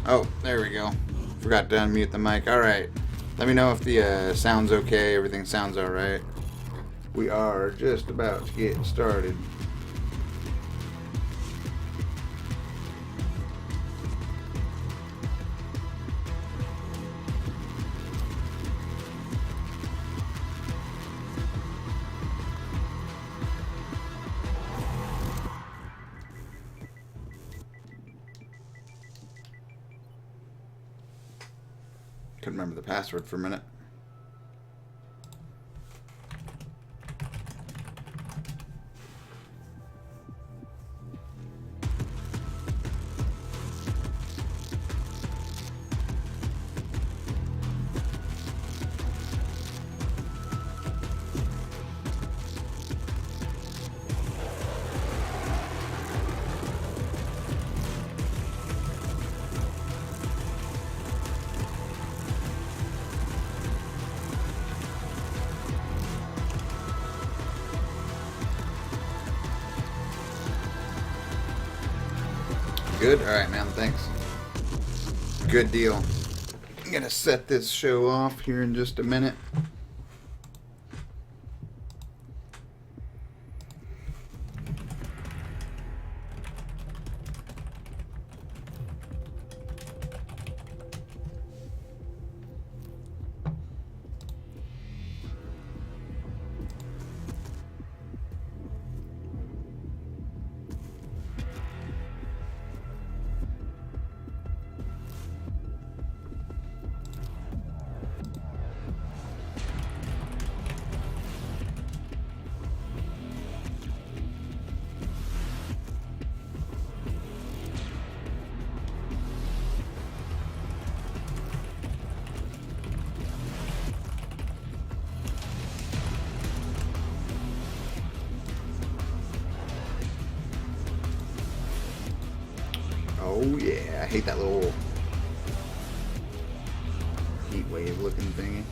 Oh, there we go. Forgot to unmute the mic. Alright. Let me know if the sound's okay. Everything sounds alright. We are just about to get started. Couldn't remember the password for a minute. Good? Alright, man. Thanks. Good deal. I'm going to set this show off here in just a minute. Oh yeah, I hate that little heat wave looking thingy.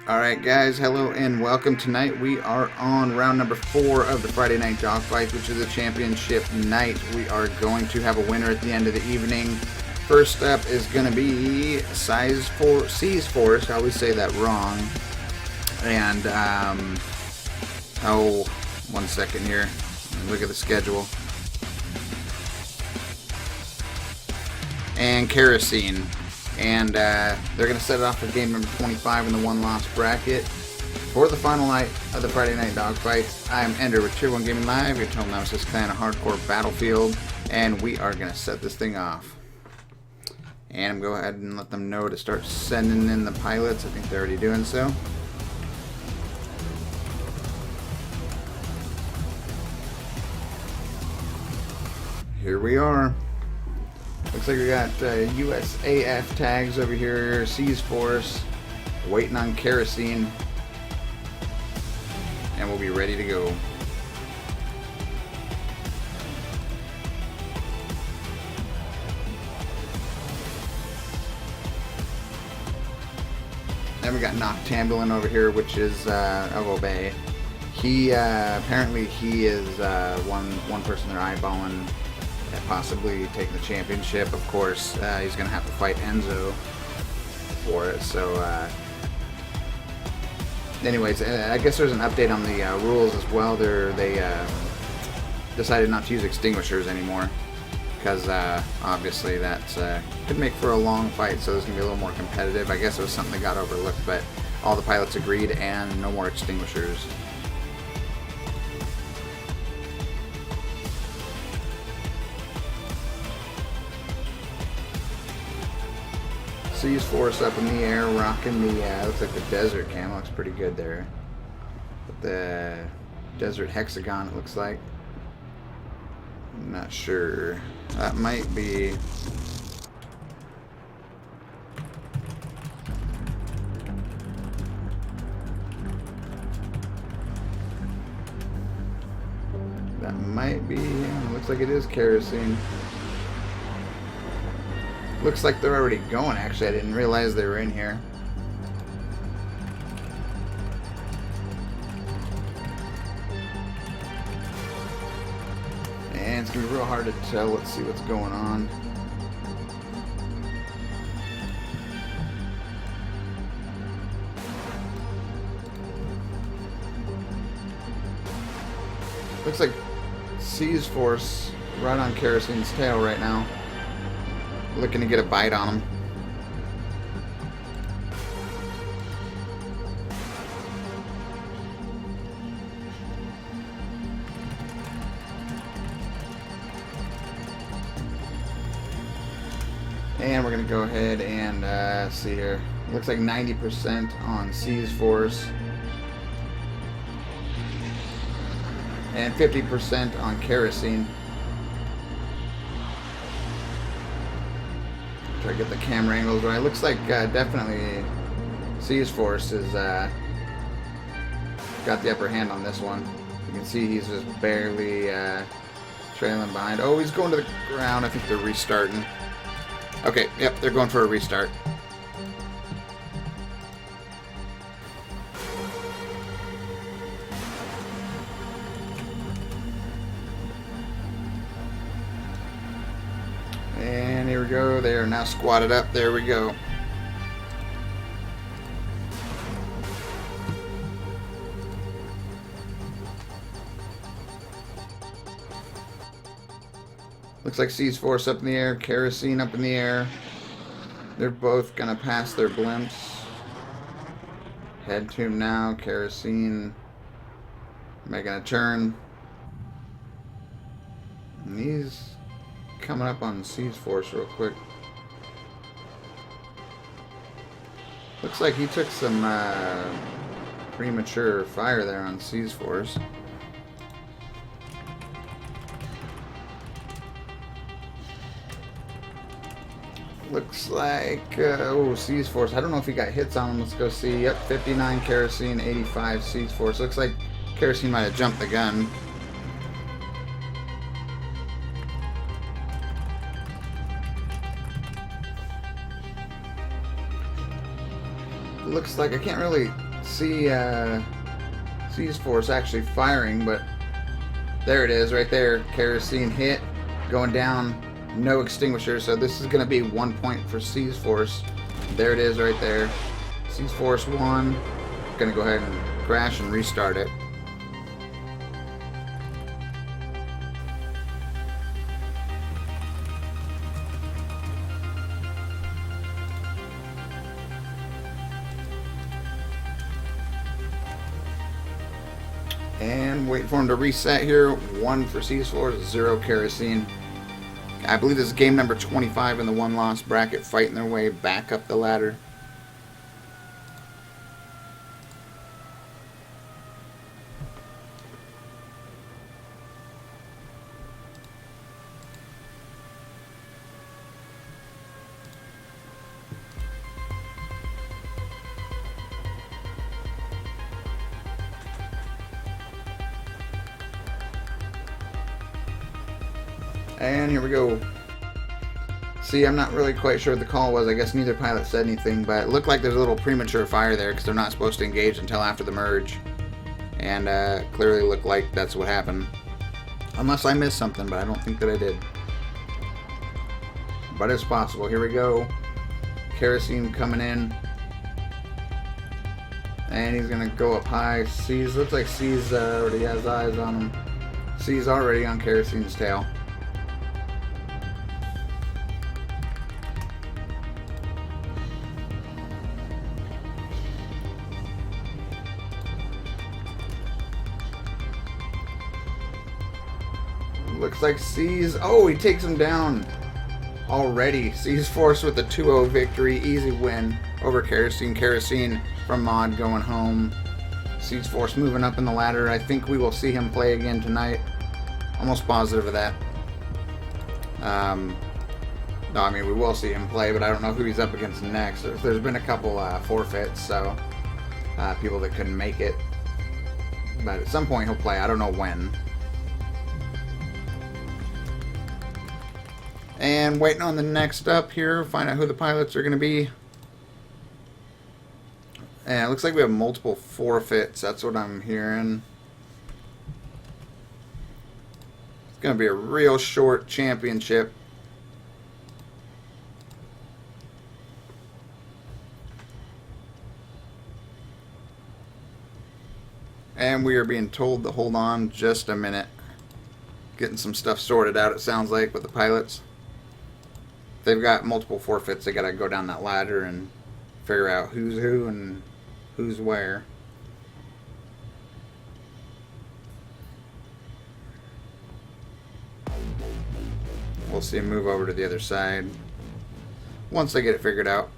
Alright guys, hello and welcome. Tonight we are on round number 4 of the Friday Night Dogfight, which is a championship night. We are going to have a winner at the end of the evening. First up is going to be Seas Forest. I always say that wrong. And, oh, 1 second here. Look at the schedule. And Kerosene. And they're going to set it off with game number 25 in the one-loss bracket. For the final night of the Friday Night Dogfights, I'm Ender with Tier 1 Gaming Live, your Total Nemesis Clan of Hardcore Battlefield. And we are going to set this thing off. And I'm going to go ahead and let them know to start sending in the pilots. I think they're already doing so. Here we are. Looks like we got USAF tags over here, Seas Force, waiting on Kerosene, and we'll be ready to go. Then we got Noctambulin over here, which is of Obey. He apparently he is one person they're eyeballing. Possibly taking the championship. Of course, he's going to have to fight Enzo for it. So, anyways, I guess there's an update on the rules as well. They decided not to use extinguishers anymore because obviously that could make for a long fight. So it's going to be a little more competitive. I guess it was something that got overlooked, but all the pilots agreed, and no more extinguishers. Seas Force up in the air, rocking the, looks like the desert cam, looks pretty good there. With the desert hexagon, it looks like. I'm not sure. That might be... That might be, looks like it is Kerosene. Looks like they're already going, actually. I didn't realize they were in here. It's gonna be real hard to tell. Let's see what's going on. Looks like C's force right on Kerosine's tail right now. Looking to get a bite on him. And we're going to go ahead and see here. Looks like 90% on C's force. And 50% on Kerosene. Try to get the camera angles right. Looks like definitely C's force is got the upper hand on this one. You can see he's just barely trailing behind. Oh, he's going to the ground. I think they're restarting. Okay, yep, they're going for a restart. And here we go. They are now squatted up. There we go. Looks like C's force up in the air, Kerosene up in the air. They're both gonna pass their blimps. Head to him now, Kerosene making a turn. And he's coming up on C's force real quick. Looks like he took some premature fire there on C's force. Looks like, oh, C's force. I don't know if he got hits on him. Let's go see. Yep, 59 Kerosene, 85 C's force. Looks like Kerosene might have jumped the gun. Looks like I can't really see C's force actually firing, but there it is right there. Kerosene hit, going down. No extinguisher, so this is going to be 1 point for C's force. There it is right there. C's force 1. Going to go ahead and crash and restart it. And wait for him to reset here. 1 for C's force, 0 Kerosene. I believe this is game number 25 in the one-loss bracket, fighting their way back up the ladder. And here we go. See, I'm not really quite sure what the call was. I guess neither pilot said anything, but it looked like there's a little premature fire there because they're not supposed to engage until after the merge. And clearly looked like that's what happened. Unless I missed something, but I don't think that I did. But it's possible. Here we go. Kerosene coming in. And he's going to go up high. C's, looks like C's already has eyes on him. C's already on Kerosene's tail. Looks like C's, oh, he takes him down already. C's force with a 2-0 victory, easy win over Kerosene. Kerosene from mod going home. C's force moving up in the ladder. I think we will see him play again tonight. Almost positive of that. No, I mean, we will see him play, but I don't know who he's up against next. There's been a couple forfeits, so people that couldn't make it. But at some point he'll play. I don't know when. And waiting on the next up here, find out who the pilots are going to be. And it looks like we have multiple forfeits. That's what I'm hearing. going to be a real short championship. And we are being told to hold on just a minute. Getting some stuff sorted out, it sounds like, with the pilots. They've got multiple forfeits. They got to go down that ladder and figure out who's who and who's where. We'll see him move over to the other side once they get it figured out.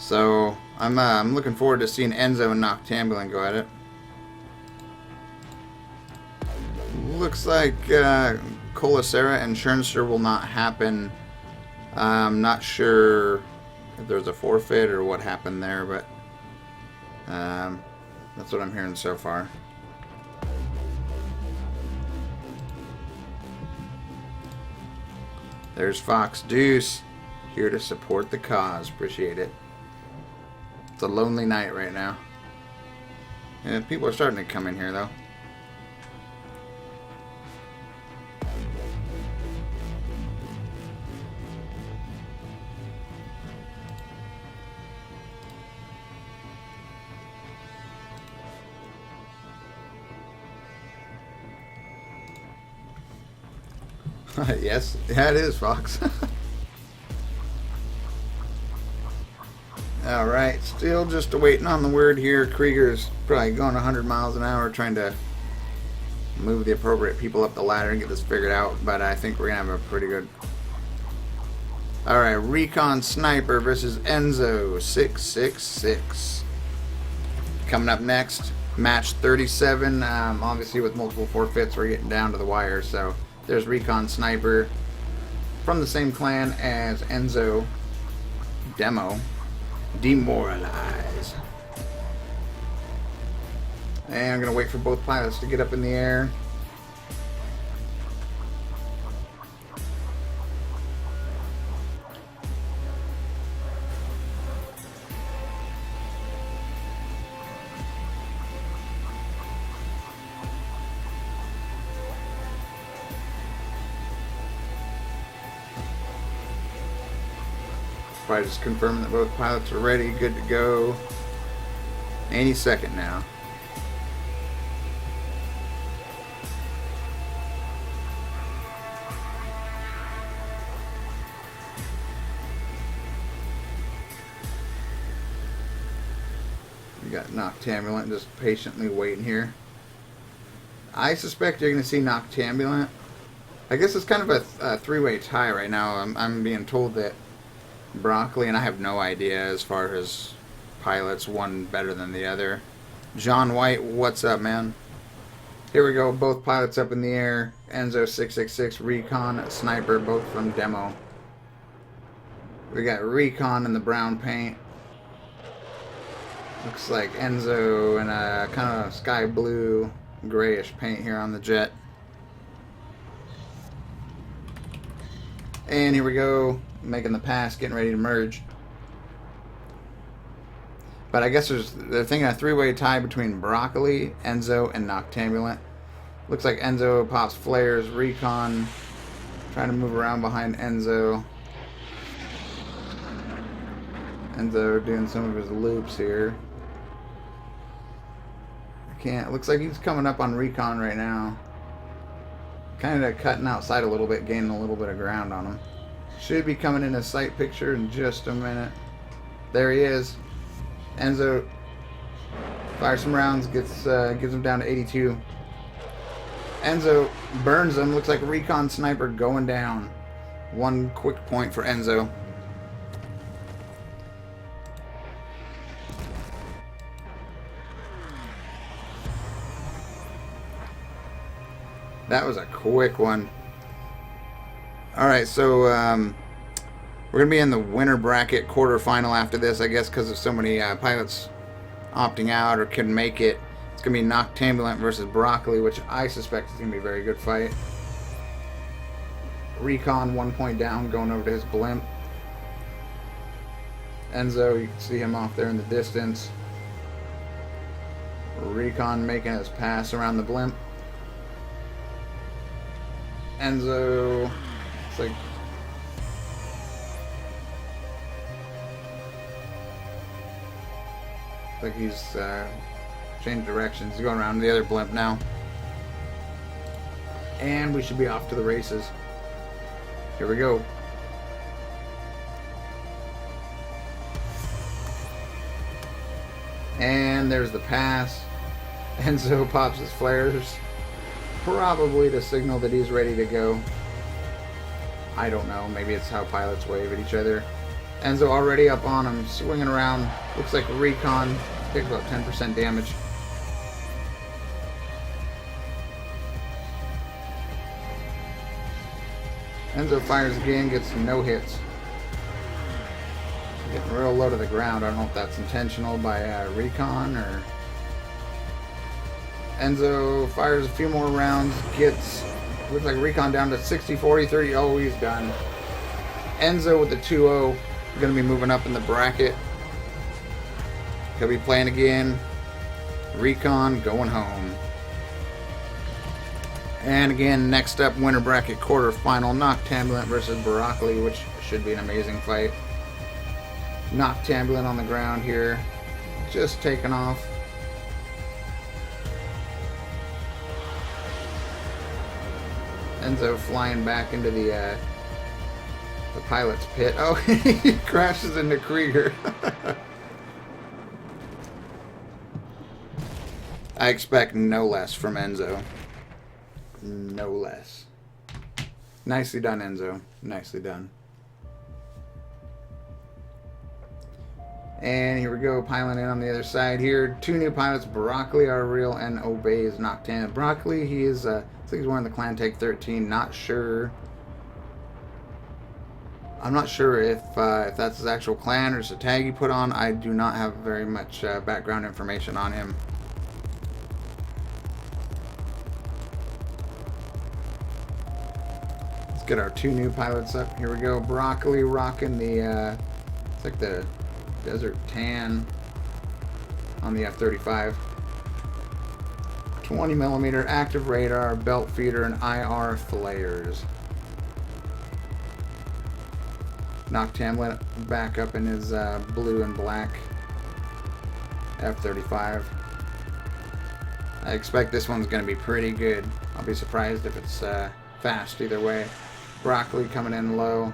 So I'm looking forward to seeing Enzo and Noctambulin go at it. Looks like Colasera and Schernster will not happen. I'm not sure if there's a forfeit or what happened there, but that's what I'm hearing so far. There's Fox Deuce, here to support the cause. Appreciate it. It's a lonely night right now. And people are starting to come in here, though. Yes, yeah, it is, Fox. Alright, still just waiting on the word here. Krieger's probably going 100 miles an hour trying to move the appropriate people up the ladder and get this figured out, but I think we're going to have a pretty good... Alright, Recon Sniper versus Enzo 666. Coming up next, match 37. Obviously with multiple forfeits, we're getting down to the wire, so there's Recon Sniper from the same clan as Enzo Demo. Demoralize. And I'm going to wait for both pilots to get up in the air. Probably just confirming that both pilots are ready, good to go. Any second now. We got Noctambulin just patiently waiting here. I suspect you're going to see Noctambulin. I guess it's kind of a three-way tie right now. I'm being told that Broccoli, and I have no idea as far as pilots, one better than the other. John White, what's up, man? Here we go, both pilots up in the air. Enzo 666, Recon Sniper, both from Demo. We got Recon in the brown paint. Looks like Enzo in a kind of sky blue, grayish paint here on the jet. And here we go, making the pass, getting ready to merge. But I guess they're thinking a three-way tie between Broccoli, Enzo, and Noctambulin. Looks like Enzo pops flares, Recon trying to move around behind Enzo. Enzo doing some of his loops here. Looks like he's coming up on Recon right now. Kind of cutting outside a little bit, gaining a little bit of ground on him. Should be coming in a sight picture in just a minute. There he is. Enzo fires some rounds, gives him down to 82. Enzo burns him. Looks like Recon Sniper going down. One quick point for Enzo. That was a quick one. Alright, so we're going to be in the winner bracket quarterfinal after this, I guess, because of so many pilots opting out or couldn't make it. It's going to be Noctambulant versus Broccoli, which I suspect is going to be a very good fight. Recon 1 point down, going over to his blimp. Enzo, you can see him off there in the distance. Recon making his pass around the blimp. Enzo, it's like he's changed directions. He's going around the other blimp now. And we should be off to the races. Here we go. And there's the pass. Enzo pops his flares. Probably to signal that he's ready to go. I don't know. Maybe it's how pilots wave at each other. Enzo already up on him, swinging around. Looks like Recon did about 10% damage. Enzo fires again, gets no hits. Getting real low to the ground. I don't know if that's intentional by Recon or... Enzo fires a few more rounds, gets... Looks like Recon down to 60, 40, 30. Oh, he's done. Enzo with the 2-0. Going to be moving up in the bracket. He'll be playing again. Recon going home. And again, next up, winner bracket quarterfinal, Noctambulant versus Broccoli, which should be an amazing fight. Noctambulant on the ground here, just taking off. Enzo flying back into the pilot's pit. Oh, he crashes into Krieger. I expect no less from Enzo. No less. Nicely done, Enzo. Nicely done. And here we go, piling in on the other side here. Two new pilots, Broccoli, our real, and Obeys Noctambulant. Broccoli, he is, I think he's wearing the Clan Tag 13. Not sure. I'm not sure if that's his actual clan or just a tag he put on. I do not have very much background information on him. Let's get our two new pilots up. Here we go. Broccoli rocking the, it's like the Desert Tan on the F-35. 20mm active radar, belt feeder, and IR flares. Noctambulant back up in his blue and black F-35. I expect this one's going to be pretty good. I'll be surprised if it's fast either way. Broccoli coming in low.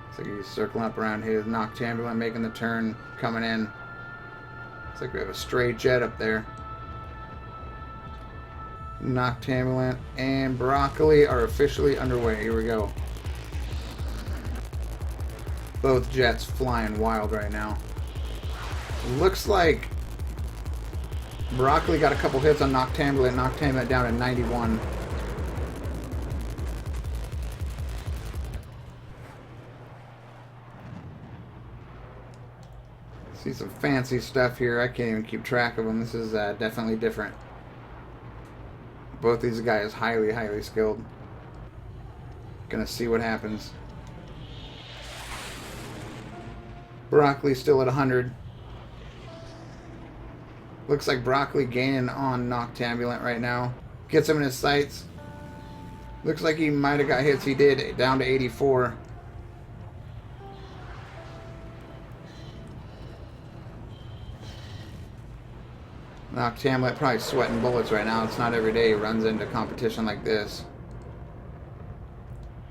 Looks like he's circling up around his. Noctambulant making the turn, coming in. Looks like we have a stray jet up there. Noctambulant and Broccoli are officially underway. Here we go. Both jets flying wild right now. Looks like Broccoli got a couple hits on Noctambulant. Noctambulant down at 91. See some fancy stuff here. I can't even keep track of them. This is definitely different. Both these guys highly, highly skilled. Gonna see what happens. Broccoli still at 100. Looks like Broccoli gaining on Noctambulant right now. Gets him in his sights. Looks like he might have got hits. He did, down to 84. Noctambulant probably sweating bullets right now. It's not every day he runs into competition like this.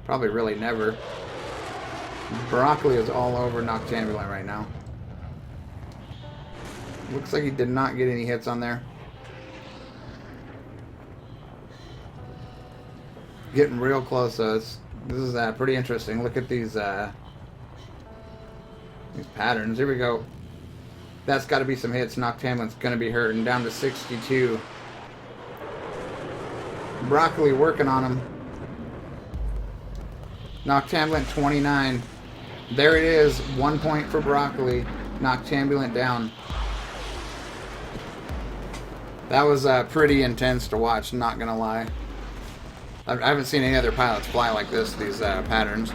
Probably really never. Broccoli is all over Noctambulant right now. Looks like he did not get any hits on there. Getting real close though. This is pretty interesting. Look at these patterns. Here we go. That's got to be some hits. Noctambulant's going to be hurting. Down to 62. Broccoli working on him. Noctambulant 29. There it is. 1 point for Broccoli. Noctambulant down. That was pretty intense to watch, not gonna lie. I haven't seen any other pilots fly like this, these patterns.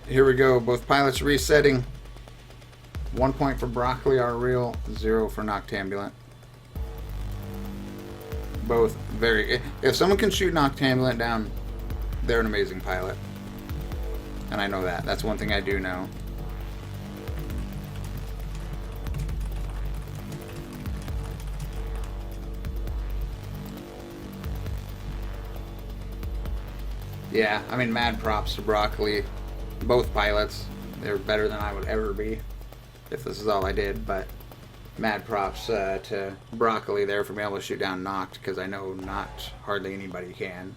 Here we go, both pilots resetting. 1 point for Broccoli, our real, 0 for Noctambulant. Both very... If someone can shoot Noctambulant down, they're an amazing pilot. And I know that. That's one thing I do know. Yeah, I mean, mad props to Broccoli. Both pilots. They're better than I would ever be if this is all I did, but mad props to Broccoli there for being able to shoot down Noct, because I know not hardly anybody can.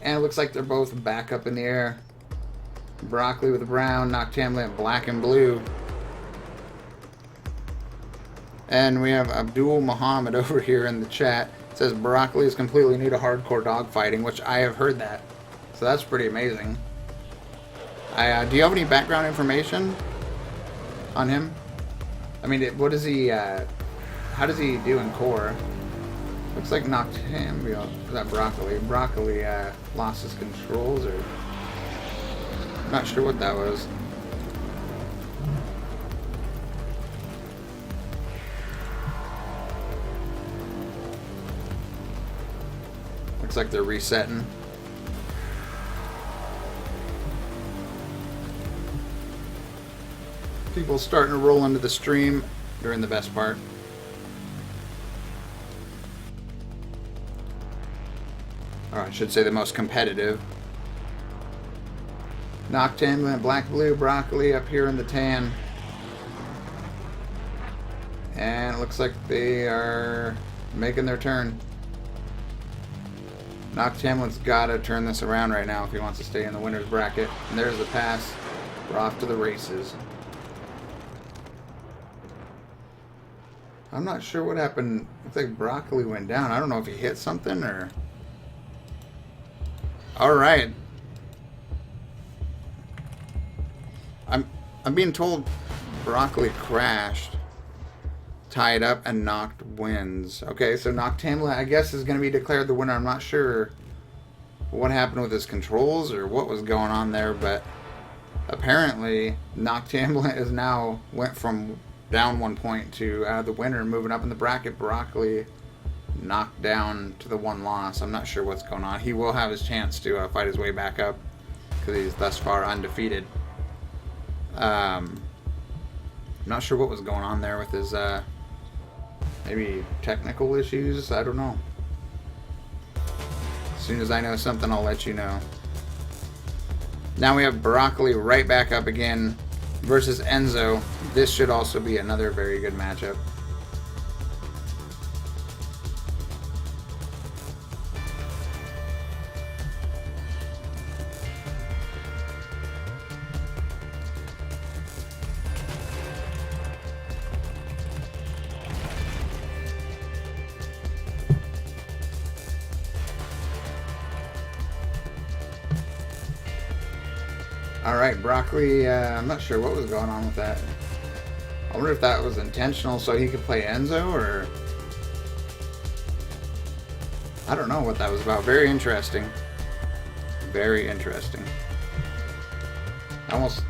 And it looks like they're both back up in the air. Broccoli with brown, Noctambulant black and blue. And we have Abdul Muhammad over here in the chat. It says Broccoli is completely new to hardcore dogfighting, which I have heard that. So that's pretty amazing. Do you have any background information on him? I mean, what is he, how does he do in core? Looks like Noctambulant, is that Broccoli? Broccoli lost his controls, or... I'm not sure what that was. Looks like they're resetting. People starting to roll into the stream during the best part. Or I should say the most competitive. Noctambulant, black, blue, Broccoli up here in the tan. And it looks like they are making their turn. Noctambulant's got to turn this around right now if he wants to stay in the winner's bracket. And there's the pass. We're off to the races. I'm not sure what happened. Looks like Broccoli went down. I don't know if he hit something or... Alright. I'm being told Broccoli crashed, tied up, and Noct wins. Okay, so Noctambulant, I guess, is going to be declared the winner. I'm not sure what happened with his controls or what was going on there, but apparently Noctambulant is now went from down 1 point to the winner, moving up in the bracket. Broccoli knocked down to the 1 loss. I'm not sure what's going on. He will have his chance to fight his way back up because he's thus far undefeated. I'm not sure what was going on there with his maybe technical issues. I don't know. As soon as I know something, I'll let you know. Now we have Broccoli right back up again versus Enzo. This should also be another very good matchup. Alright, Broccoli, I'm not sure what was going on with that. I wonder if that was intentional so he could play Enzo, or... I don't know what that was about. Very interesting. Very interesting. Almost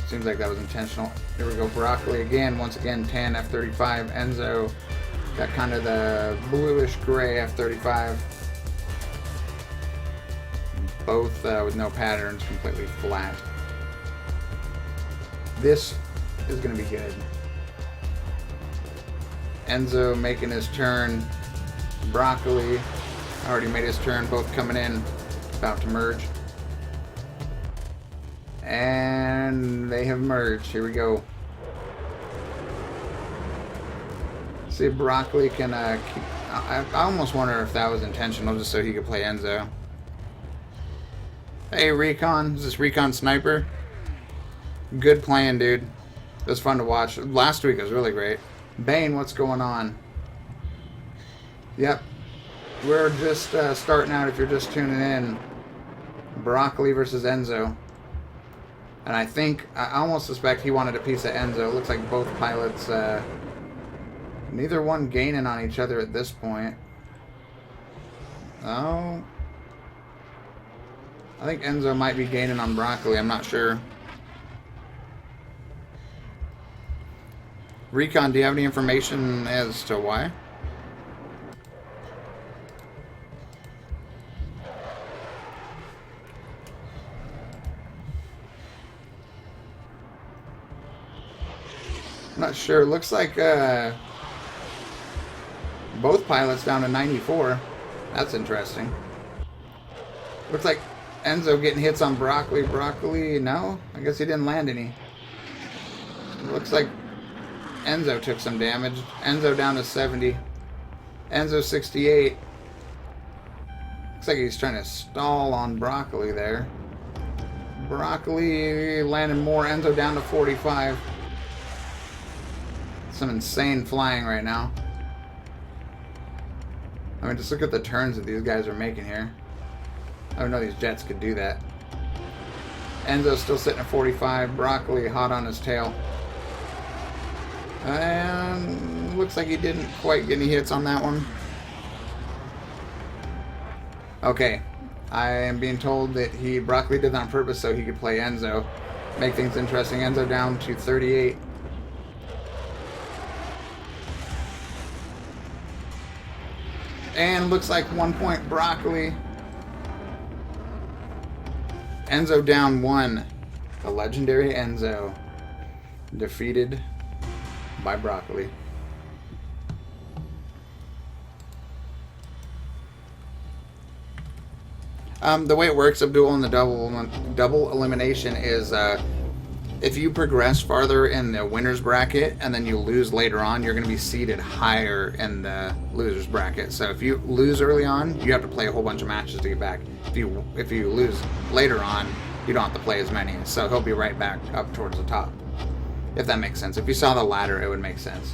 seems like that was intentional. Here we go, Broccoli again. Once again, tan F-35. Enzo got kind of the bluish gray F-35. Both with no patterns, completely flat. This is going to be good. Enzo making his turn. Broccoli already made his turn. Both coming in. About to merge. And they have merged. Here we go. See if Broccoli can keep... I almost wonder if that was intentional just so he could play Enzo. Hey, Recon. Is this Recon Sniper? Good playing, dude. It was fun to watch. Last week was really great. Bane, what's going on? Yep. We're just starting out if you're just tuning in. Broccoli versus Enzo. And I almost suspect he wanted a piece of Enzo. It looks like both pilots, neither one gaining on each other at this point. Oh. I think Enzo might be gaining on Broccoli. I'm not sure. Recon, do you have any information as to why? I'm not sure. Looks like both pilots down to 94. That's interesting. Looks like Enzo getting hits on Broccoli. Broccoli, no? I guess he didn't land any. Looks like Enzo took some damage. Enzo down to 70. Enzo 68. Looks like he's trying to stall on Broccoli there. Broccoli landing more. Enzo down to 45. Some insane flying right now. I mean, just look at the turns that these guys are making here. I don't know these jets could do that. Enzo's still sitting at 45. Broccoli hot on his tail. And looks like he didn't quite get any hits on that one. Okay. I am being told that Broccoli did that on purpose so he could play Enzo. Make things interesting. Enzo down to 38. And looks like 1 point Broccoli. Enzo down 1. The legendary Enzo defeated by Broccoli. The way it works, Abdul, in the double elimination is if you progress farther in the winner's bracket and then you lose later on, you're going to be seated higher in the loser's bracket. So if you lose early on, you have to play a whole bunch of matches to get back. If you lose later on, you don't have to play as many. So he'll be right back up towards the top. If that makes sense. If you saw the ladder, it would make sense.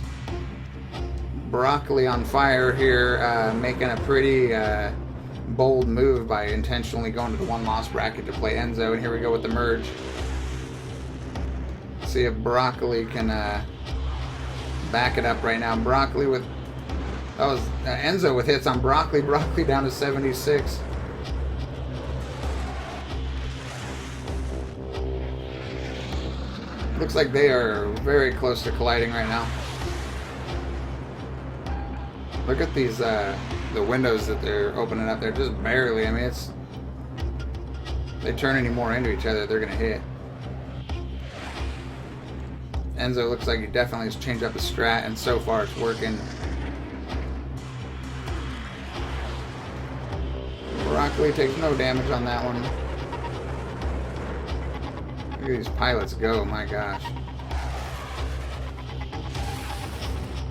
Broccoli on fire here, making a pretty bold move by intentionally going to the one-loss bracket to play Enzo. And here we go with the merge. See if Broccoli can back it up right now. Broccoli with... That was Enzo with hits on Broccoli. Broccoli down to 76. Looks like they are very close to colliding right now. Look at these, the windows that they're opening up there. Just barely. I mean, it's... They turn any more into each other, they're going to hit. Enzo looks like he definitely has changed up his strat, and so far it's working. Broccoli takes no damage on that one. Look at these pilots go, my gosh.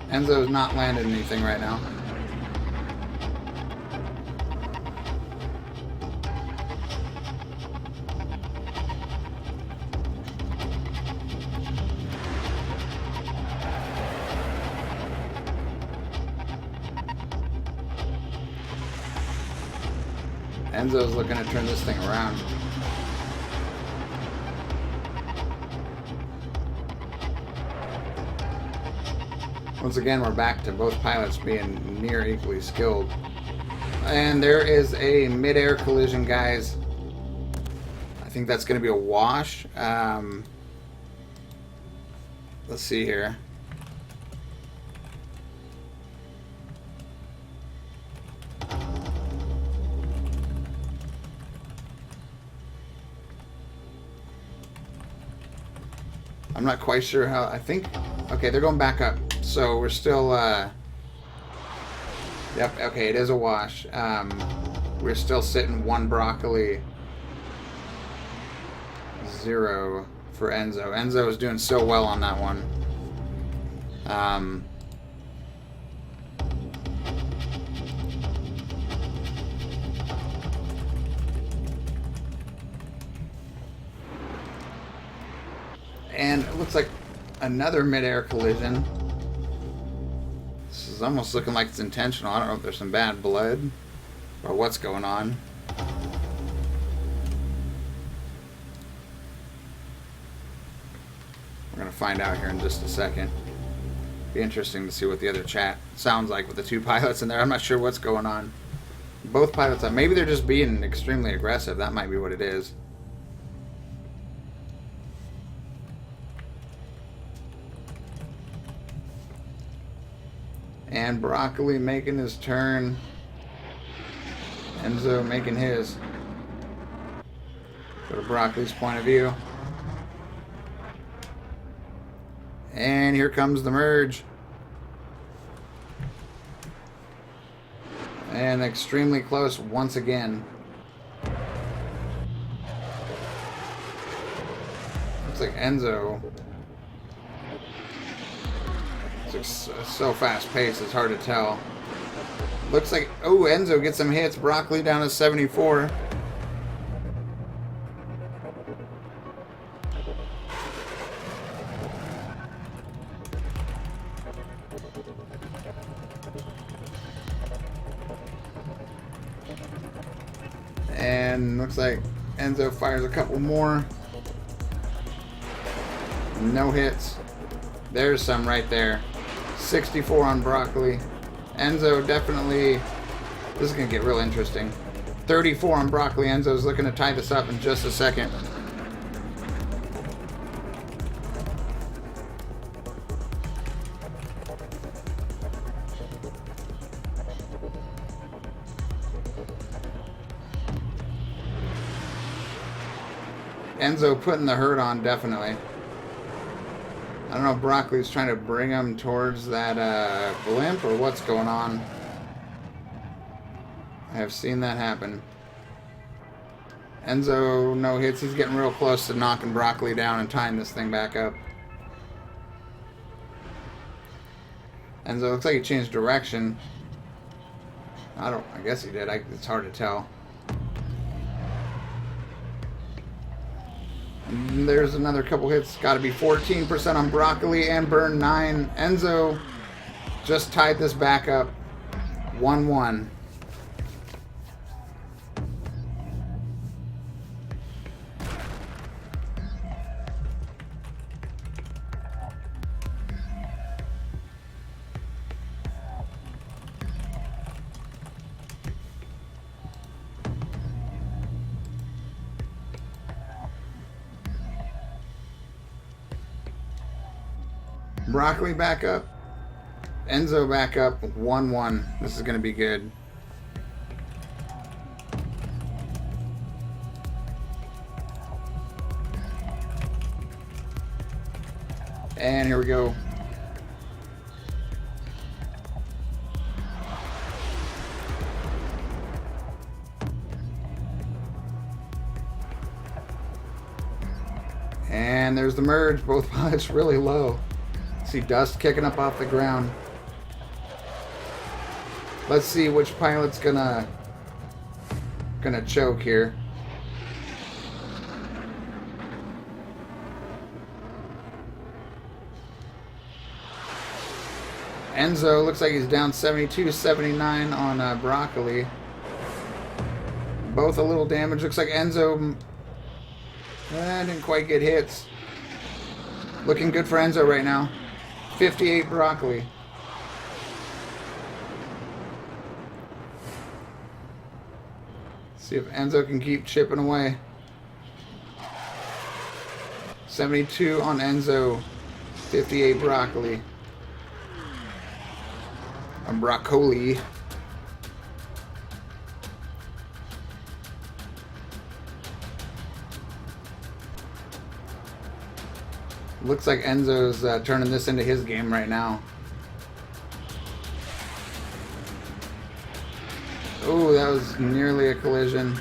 Enzo's not landing anything right now. Enzo's looking to turn this thing around. Once again, we're back to both pilots being near equally skilled. And there is a mid-air collision, guys. I think that's going to be a wash. Let's see here. I'm not quite sure how. I think... Okay, they're going back up. So we're still... Yep, okay, it is a wash. We're still sitting 1 Broccoli, 0 for Enzo. Enzo is doing so well on that one. And it looks like another mid-air collision. This is almost looking like it's intentional. I don't know if there's some bad blood or what's going on. We're going to find out here in just a second. Be interesting to see what the other chat sounds like with the two pilots in there. I'm not sure what's going on. Both pilots, maybe they're just being extremely aggressive. That might be what it is. And Broccoli making his turn. Enzo making his. Go to Broccoli's point of view. And here comes the merge. And extremely close once again. Looks like Enzo. It's so fast paced, it's hard to tell. Looks like, oh, Enzo gets some hits. Broccoli down to 74. And looks like Enzo fires a couple more. No hits. There's some right there. 64 on Broccoli. Enzo definitely... This is going to get real interesting. 34 on Broccoli. Enzo's looking to tie this up in just a second. Enzo putting the hurt on, definitely. I don't know if Broccoli's trying to bring him towards that blimp or what's going on. I have seen that happen. Enzo, no hits. He's getting real close to knocking Broccoli down and tying this thing back up. Enzo looks like he changed direction. I guess he did. It's hard to tell. And there's another couple hits. Got to be 14% on Broccoli and burn 9. Enzo just tied this back up. 1-1. Broccoli back up. Enzo back up. 1-1. This is going to be good. And here we go. And there's the merge. Both pilots really low. See dust kicking up off the ground. Let's see which pilot's gonna choke here. Enzo looks like he's down 72, 79 on Broccoli. Both a little damage. Looks like Enzo didn't quite get hits. Looking good for Enzo right now. 58 Broccoli. See if Enzo can keep chipping away. 72 on Enzo. 58 Broccoli. On Broccoli. Looks like Enzo's turning this into his game right now. Oh, that was nearly a collision.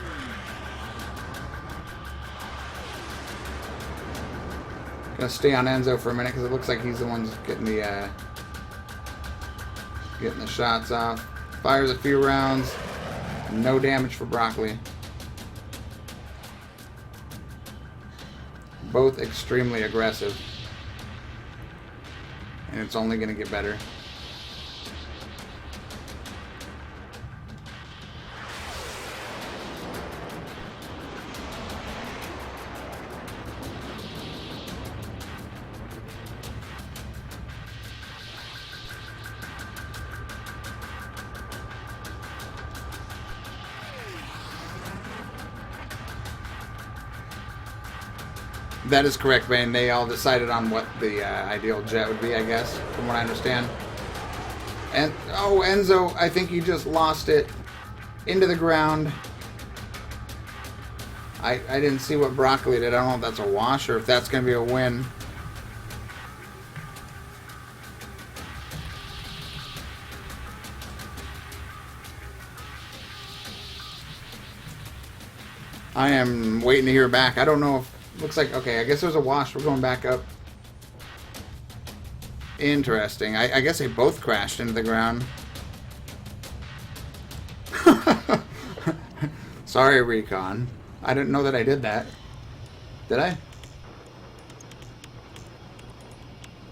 Gonna stay on Enzo for a minute because it looks like he's the one getting the shots off. Fires a few rounds. No damage for Broccoli. Both extremely aggressive. and it's only going to get better. That is correct, man. They all decided on what the ideal jet would be, I guess, from what I understand. And oh, Enzo, I think you just lost it into the ground. I didn't see what Broccoli did. I don't know if that's a wash or if that's going to be a win. I am waiting to hear back. I don't know if... Looks like... Okay, I guess there's a wash. We're going back up. Interesting. I guess they both crashed into the ground. Sorry, Recon. I didn't know that I did that. Did I?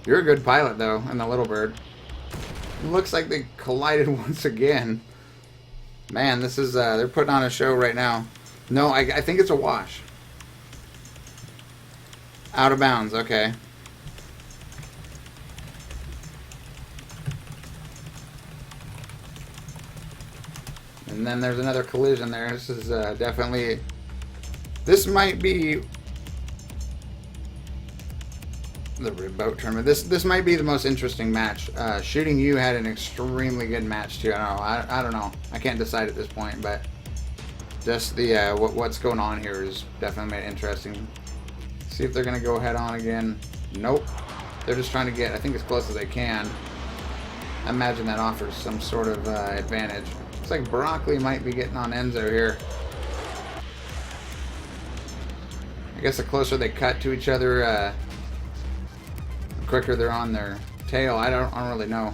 You're a good pilot, though, and the little bird. Looks like they collided once again. Man, this is... they're putting on a show right now. No, I think it's a wash. Out of bounds, okay. And then there's another collision there. This is definitely... This might be... The boat tournament. This might be the most interesting match. Shooting You had an extremely good match, too. I don't know. I can't decide at this point, but... Just the what's going on here is definitely made it interesting. See if they're going to go head on again. Nope. They're just trying to get, I think, as close as they can. I imagine that offers some sort of advantage. Looks like Broccoli might be getting on Enzo here. I guess the closer they cut to each other, the quicker they're on their tail. I don't really know.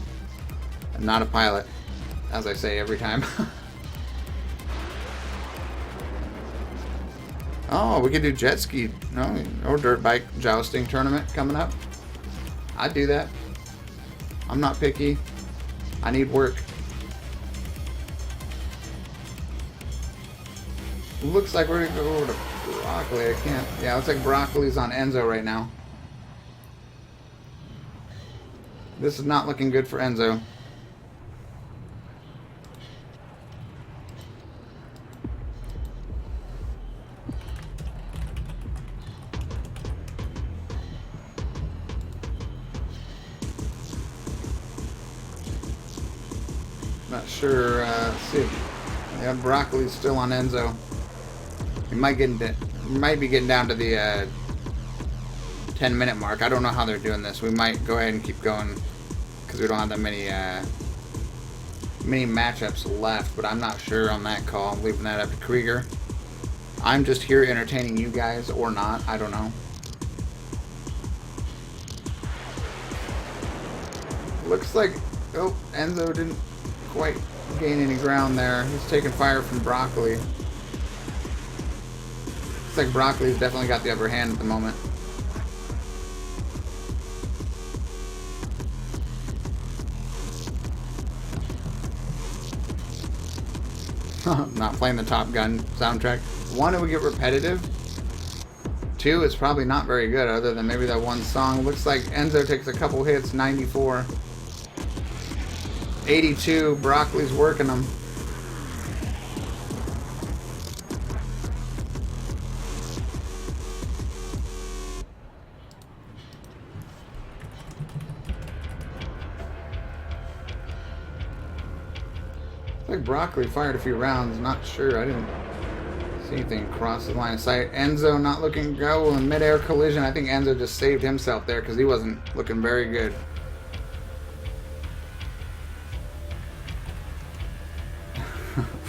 I'm not a pilot, as I say every time. Oh, we could do jet ski, no, or dirt bike jousting tournament coming up. I'd do that. I'm not picky. I need work. Looks like we're gonna go over to Broccoli. I can't. Yeah, looks like Broccoli's on Enzo right now. This is not looking good for Enzo. Not sure. Let's see. Yeah, Broccoli's still on Enzo. He might be getting down to the 10-minute mark. I don't know how they're doing this. We might go ahead and keep going because we don't have that many matchups left. But I'm not sure on that call. I'm leaving that up to Krieger. I'm just here entertaining you guys, or not. I don't know. Looks like Enzo didn't quite gain any ground there. He's taking fire from Broccoli. Looks like Broccoli's definitely got the upper hand at the moment. Not playing the Top Gun soundtrack. One, it would get repetitive. Two, it's probably not very good other than maybe that one song. Looks like Enzo takes a couple hits, 94. 82, Broccoli's working them. Like Broccoli fired a few rounds, not sure. I didn't see anything cross the line of sight. Enzo not looking go in mid-air collision. I think Enzo just saved himself there because he wasn't looking very good.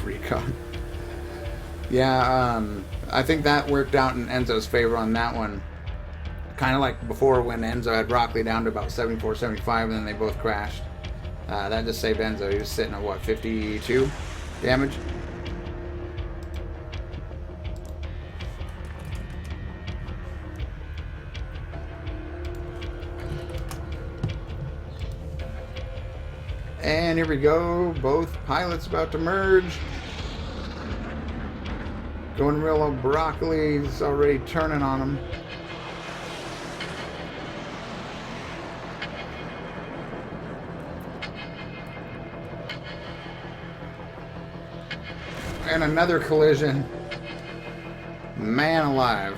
Recon. Yeah, I think that worked out in Enzo's favor on that one. Kind of like before when Enzo had Broccoli down to about 74, 75, and then they both crashed. That just saved Enzo. He was sitting at, what, 52 damage? And here we go. Both pilots about to merge. Going real low. Broccoli's already turning on him. And another collision. Man alive.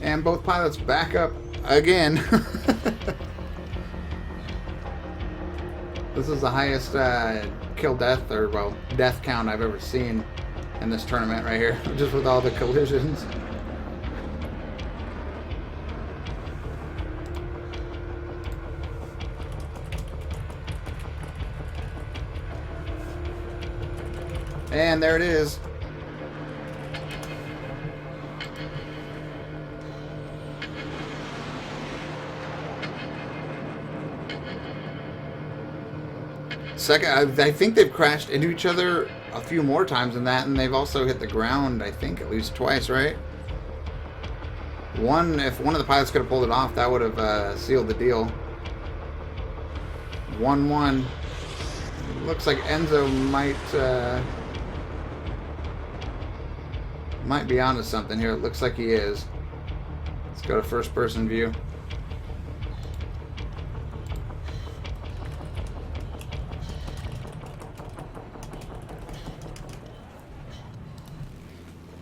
And both pilots back up again. This is the highest kill death, or well, death count I've ever seen in this tournament right here, just with all the collisions. And there it is. Second, I think they've crashed into each other a few more times than that, and they've also hit the ground, I think, at least twice, right? If one of the pilots could have pulled it off, that would have sealed the deal. 1-1. Looks like Enzo might be onto something here. It looks like he is. Let's go to first-person view.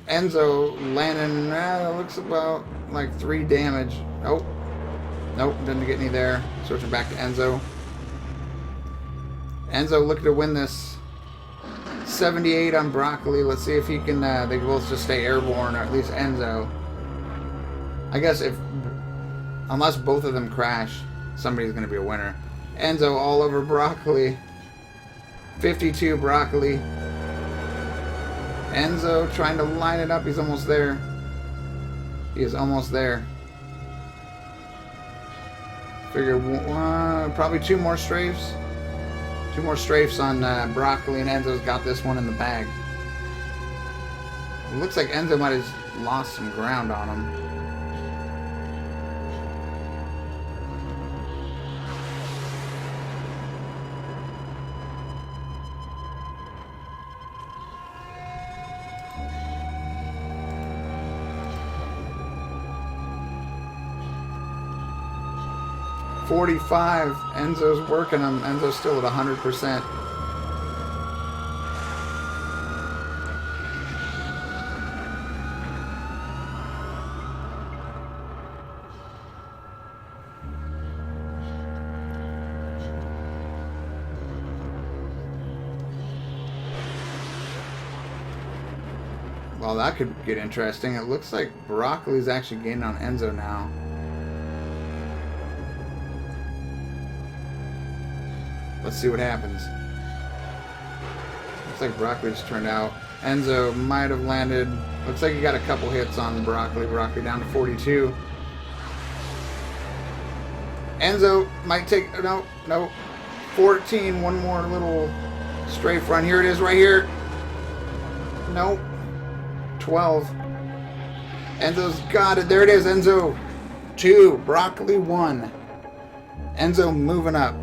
Enzo landing, looks about like 3 damage. Oh, nope, didn't get any there. Switching back to Enzo. Enzo looking to win this. 78 on Broccoli. Let's see if he can, they both just stay airborne, or at least Enzo. I guess unless both of them crash, somebody's going to be a winner. Enzo all over Broccoli. 52 Broccoli. Enzo trying to line it up. He's almost there. He is almost there. Figure probably 2 more strafes. 2 more strafes on Broccoli, and Enzo's got this one in the bag. It looks like Enzo might have lost some ground on him. .45. Enzo's working him. Enzo's still at 100%. Well, that could get interesting. It looks like Broccoli's actually gaining on Enzo now. Let's see what happens. Looks like Broccoli just turned out. Enzo might have landed. Looks like he got a couple hits on Broccoli. Broccoli down to 42. Enzo might take... No. 14. One more little strafe run. Here it is right here. Nope. 12. Enzo's got it. There it is. Enzo 2. Broccoli 1. Enzo moving up.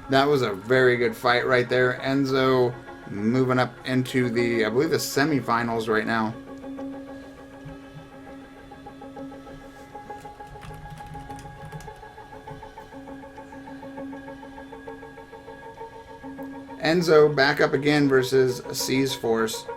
That was a very good fight right there. Enzo moving up into the, I believe, the semifinals right now. Enzo back up again versus C's Force.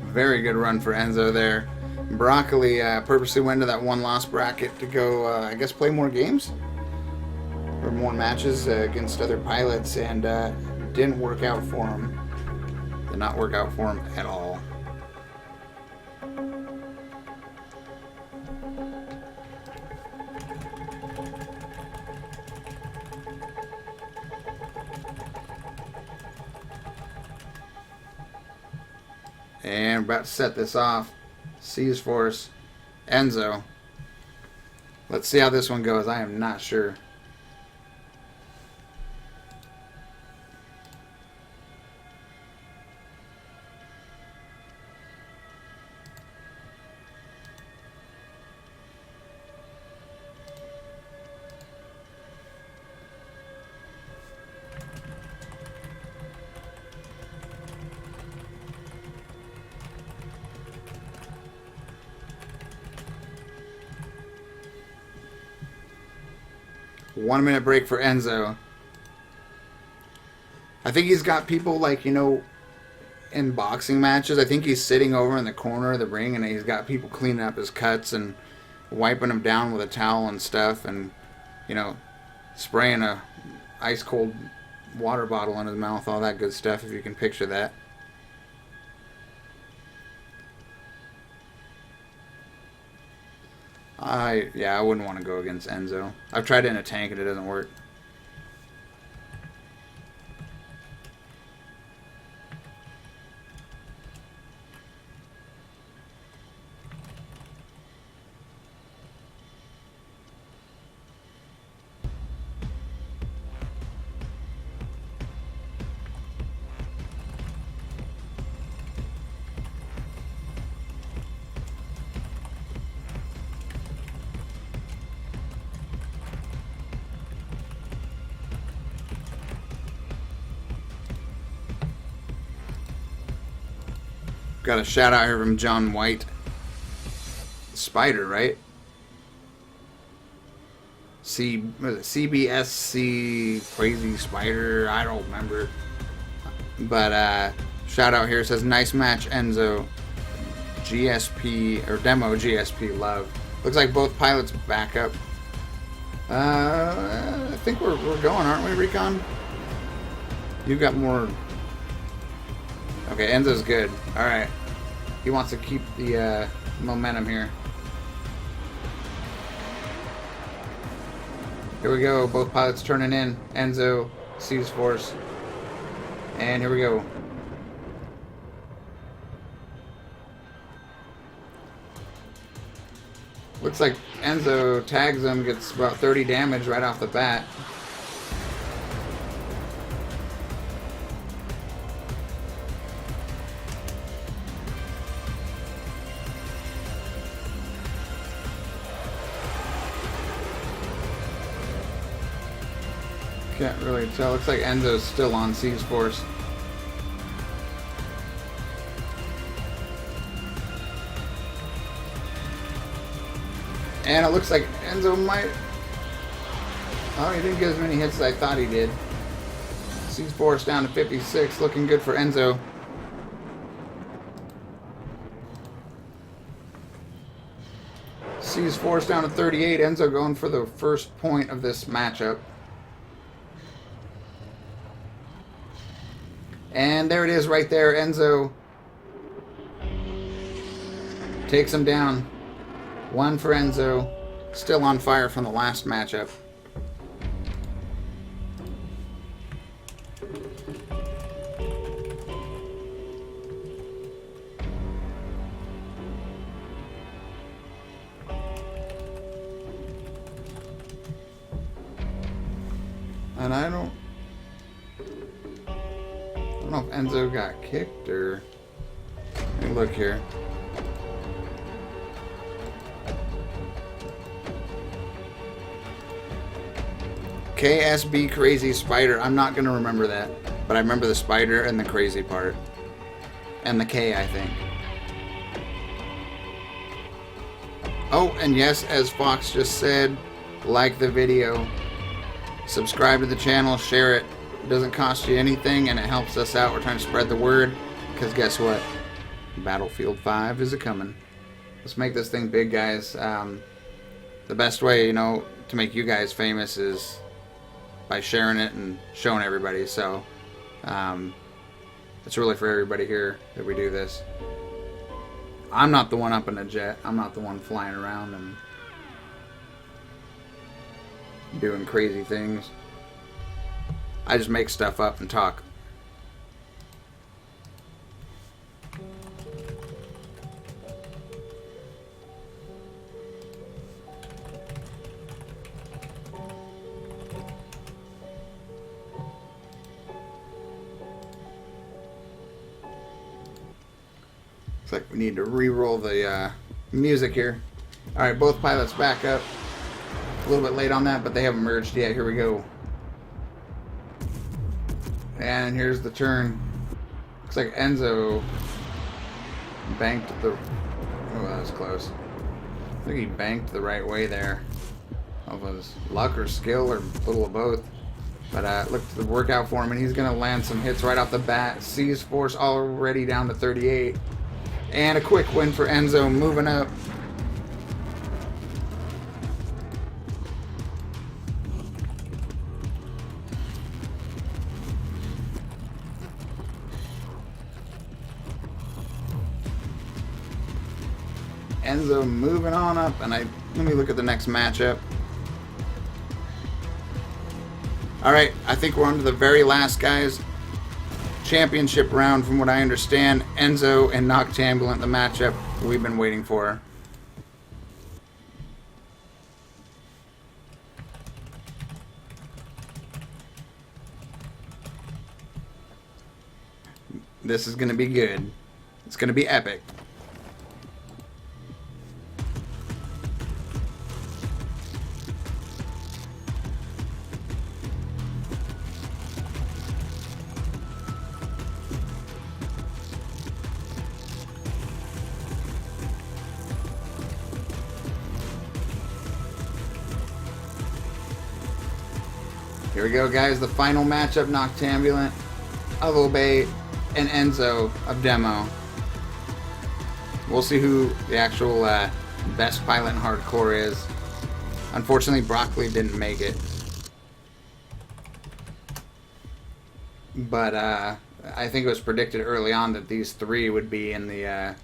Very good run for Enzo there. Broccoli purposely went to that 1-loss bracket to go, I guess, play more games. or more matches against other pilots, and didn't work out for him. Did not work out for him at all. And we're about to set this off. Seas Force, Enzo. Let's see how this one goes. I am not sure. One minute break for Enzo. I think he's got people like, you know, in boxing matches. I think he's sitting over in the corner of the ring and he's got people cleaning up his cuts and wiping him down with a towel and stuff, and, you know, spraying a ice cold water bottle in his mouth, all that good stuff, if you can picture that. I wouldn't want to go against Enzo. I've tried it in a tank and it doesn't work. Got a shout out here from John White. Spider, right? CBSC Crazy Spider. I don't remember. But shout out here says, nice match, Enzo. GSP or demo GSP love. Looks like both pilots back up. I think we're going, aren't we, Recon? You've got more. Okay, Enzo's good. Alright. He wants to keep the momentum here. Here we go. Both pilots turning in. Enzo, Seas Force. And here we go. Looks like Enzo tags him, gets about 30 damage right off the bat. Can't really tell. Looks like Enzo's still on Seas Force. And it looks like Enzo might... Oh, he didn't get as many hits as I thought he did. Seas Force down to 56. Looking good for Enzo. Seas Force down to 38. Enzo going for the first point of this matchup. And there it is right there. Enzo takes him down. One for Enzo. Still on fire from the last matchup. And I don't know if Enzo got kicked or... Let me look here. KSB Crazy Spider. I'm not going to remember that. But I remember the spider and the crazy part. And the K, I think. Oh, and yes, as Fox just said, like the video. Subscribe to the channel, share it. It doesn't cost you anything and it helps us out. We're trying to spread the word. Because guess what? Battlefield 5 is a-coming. Let's make this thing big, guys. The best way, you know, to make you guys famous is by sharing it and showing everybody. So it's really for everybody here that we do this. I'm not the one up in the jet. I'm not the one flying around and doing crazy things. I just make stuff up and talk. Looks like we need to re-roll the music here. Alright, both pilots back up. A little bit late on that, but they haven't merged yet. Here we go. And here's the turn. Looks like Enzo banked the... Oh, that was close. I think he banked the right way there. I don't know if it was luck or skill or a little of both. But look to work out for him, and he's going to land some hits right off the bat. Seas Force already down to 38. And a quick win for Enzo, moving up. Enzo moving on up, and let me look at the next matchup. Alright, I think we're on to the very last, guys. Championship round, from what I understand. Enzo and Noctambulant, the matchup we've been waiting for. This is going to be good. It's going to be epic. Here we go, guys. The final matchup: Noctambulant of Obey and Enzo of Demo. We'll see who the actual best pilot in hardcore is. Unfortunately, Broccoli didn't make it, but I think it was predicted early on that these three would be in the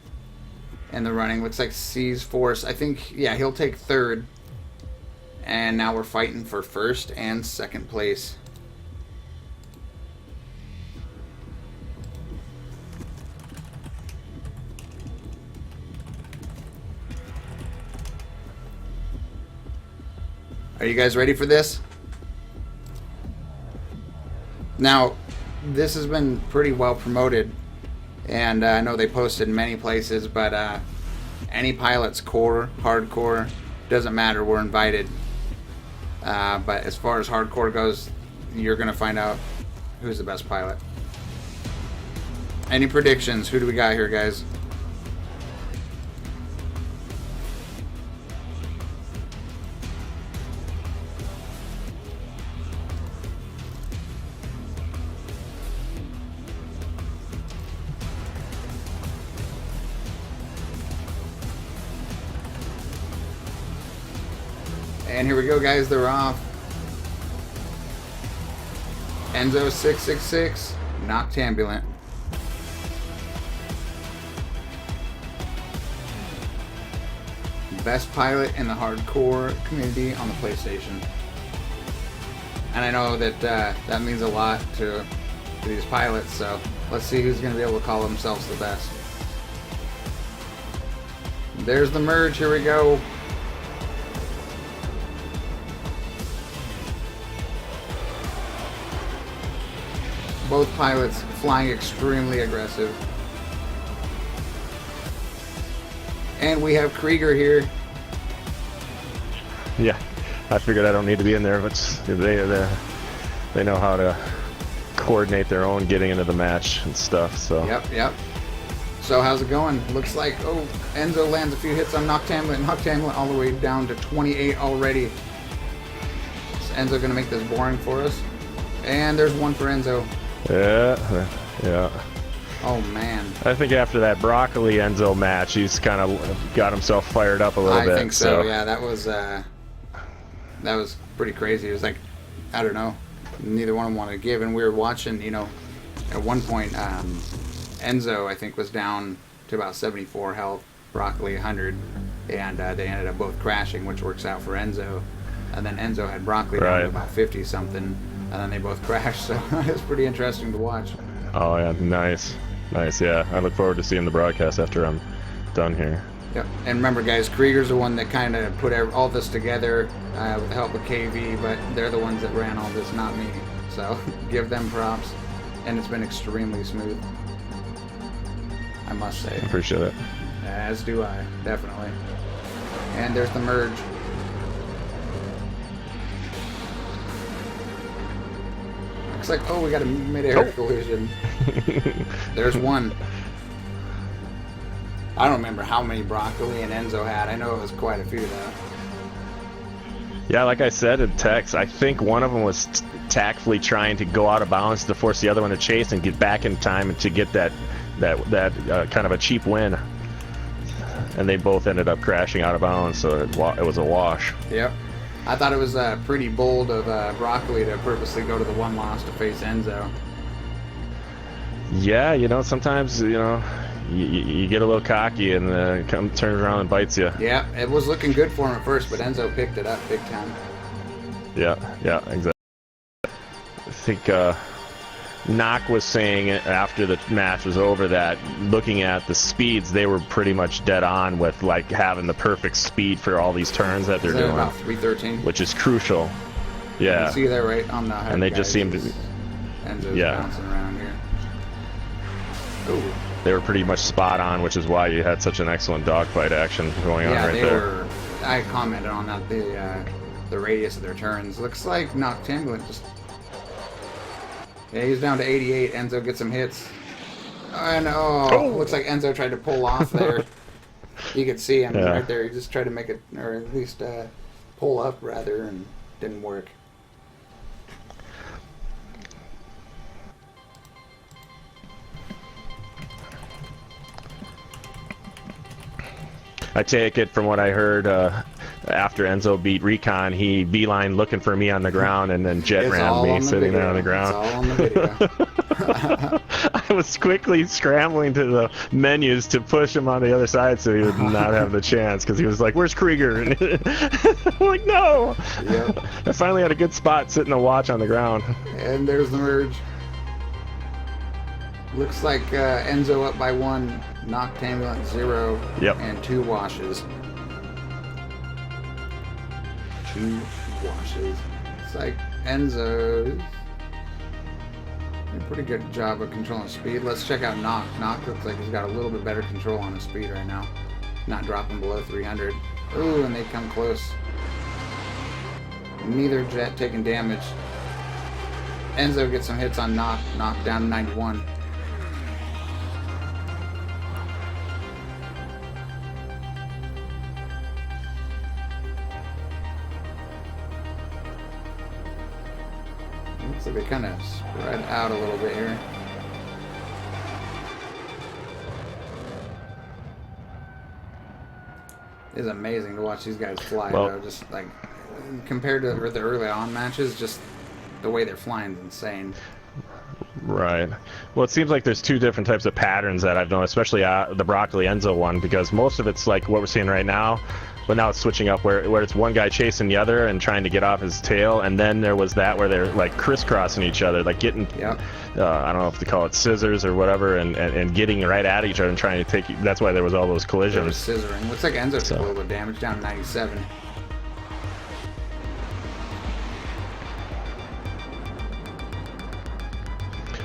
running. Looks like Seas Force. I think, yeah, he'll take third. And now we're fighting for first and second place. Are you guys ready for this? Now, this has been pretty well promoted, and I know they posted in many places, but any pilot's core, hardcore, doesn't matter, we're invited. But as far as hardcore goes, you're going to find out who's the best pilot. Any predictions? Who do we got here, guys? And here we go, guys. They're off. Enzo 666, Noctambulant. Best pilot in the hardcore community on the PlayStation. And I know that that means a lot to these pilots, so let's see who's going to be able to call themselves the best. There's the merge. Here we go. Both pilots flying extremely aggressive. And we have Krieger here. Yeah, I figured I don't need to be in there, but they know how to coordinate their own getting into the match and stuff. So. Yep. So how's it going? Looks like, oh, Enzo lands a few hits on Noctambulant. Noctambulant all the way down to 28 already. Is Enzo gonna make this boring for us? And there's one for Enzo. Yeah. Oh man. I think after that Broccoli Enzo match, he's kind of got himself fired up a little bit. I think so. Yeah, that was pretty crazy. It was like, I don't know, neither one of them wanted to give. And we were watching, you know, at one point, Enzo, I think, was down to about 74 health, Broccoli 100, and they ended up both crashing, which works out for Enzo. And then Enzo had Broccoli down to about 50-something, and then they both crashed, so it's pretty interesting to watch. Oh, yeah, nice. Nice, yeah. I look forward to seeing the broadcast after I'm done here. Yep. And remember, guys, Krieger's the one that kind of put all this together with the help of KV, but they're the ones that ran all this, not me. So give them props, and it's been extremely smooth, I must say. Appreciate it. As do I, definitely. And there's the merge. Looks like, oh, we got a mid-air collision. There's one. I don't remember how many Broccoli and Enzo had. I know it was quite a few, though. Yeah, like I said in text, I think one of them was tactfully trying to go out of bounds to force the other one to chase and get back in time and to get that kind of a cheap win. And they both ended up crashing out of bounds, so it was a wash. Yep. I thought it was pretty bold of Broccoli to purposely go to the one loss to face Enzo. Yeah, you know, sometimes, you know, you get a little cocky and turns around and bites you. Yeah, it was looking good for him at first, but Enzo picked it up big time. Yeah, exactly. I think Knock was saying after the match was over that looking at the speeds, they were pretty much dead on with like having the perfect speed for all these turns that they're doing. About 313, which is crucial. Yeah. You can see that right on the. And they just seemed to. Enzo's bouncing around here. Ooh. They were pretty much spot on, which is why you had such an excellent dogfight action going on right there. I commented on that, the radius of their turns. Looks like Noctambulant just... Yeah, he's down to 88. Enzo gets some hits. And looks like Enzo tried to pull off there. You could see him right there. He just tried to make it, or at least pull up rather, and didn't work. I take it from what I heard after Enzo beat Recon, he beeline looking for me on the ground and then jet rammed me sitting there on the ground. It's all on the video. I was quickly scrambling to the menus to push him on the other side so he would not have the chance because he was like, "Where's Krieger?" And I'm like, "No." Yep. I finally had a good spot sitting to watch on the ground. And there's the merge. Looks like Enzo up by 1, Noctambulant 0, and 2 washes. 2 washes. It's like Enzo's doing a pretty good job of controlling speed. Let's check out Knock. Knock looks like he's got a little bit better control on his speed right now. Not dropping below 300. Ooh, and they come close. Neither jet taking damage. Enzo gets some hits on Knock. Knock down to 91. So they kind of spread out a little bit here. It's amazing to watch these guys fly, though. Just like compared to the early on matches, just the way they're flying is insane. Right. Well, it seems like there's 2 different types of patterns that I've known, especially the Broccoli Enzo one, because most of it's like what we're seeing right now. But now it's switching up where it's one guy chasing the other and trying to get off his tail, and then there was that where they're like crisscrossing each other, like getting, I don't know if they call it scissors or whatever, and getting right at each other and trying to take. That's why there was all those collisions. There was scissoring. Looks like Enzo took a little bit of damage, down to 97.